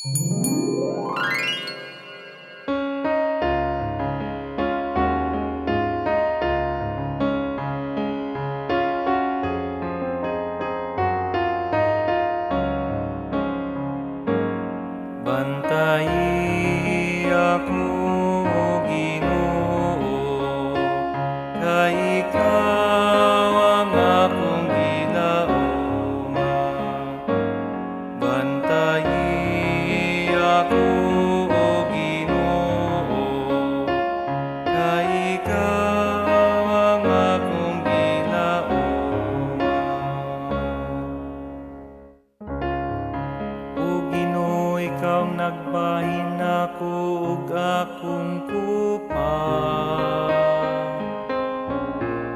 Bantayi ako, O Ginoo, kay ikaw ang akong gilauman. Bantayi ako, O Ginoo, kay ikaw ang akong gilauman. O Ginoo, ikaw nagbahin ako ug akong kupang.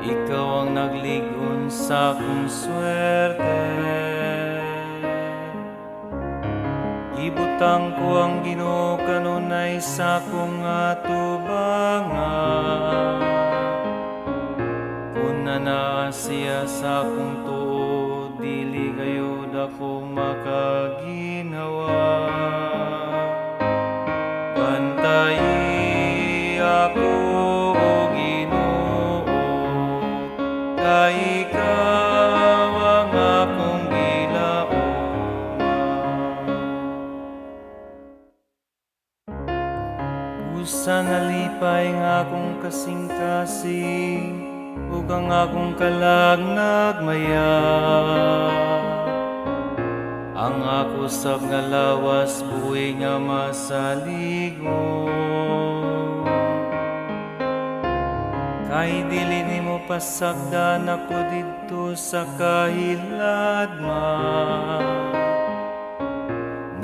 Ikaw ang naglig-on sa akong swerte. Ibutang ko ang Ginoo kanunay sa akong atubangan. Kung naa siya sa akong tuod, dili gayud ako makaginawa. Bantayi ako, O Ginoo, kay ikaw ang akong gilauman. Busa nalipay nga akong kasing-kasing, ug ang akong kalag nagmaya. Ang ako sab nga lawas buhi nga masaligon. Kay dili nimo pasagdan ako didto sa kahiladman.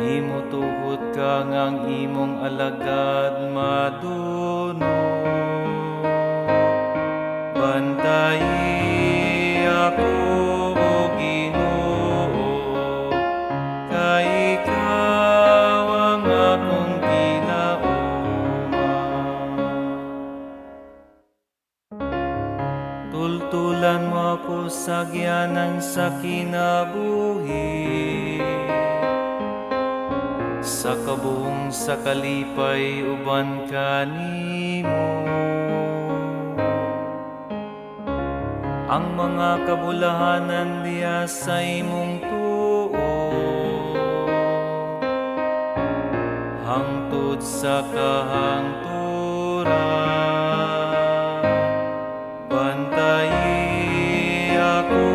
Nimo tugot ka ngang imong alagad madunong. Bantayi ako, O Ginoo, kay ikaw ang akong gilauman. Tultulan mo ako sa gianan sa kinabuhi, sa kabuhong sa kalipay uban kanimo. Ang mga kabulahanan diya sa imong tuo, hangtod sa kahangturan. Bantayi ako,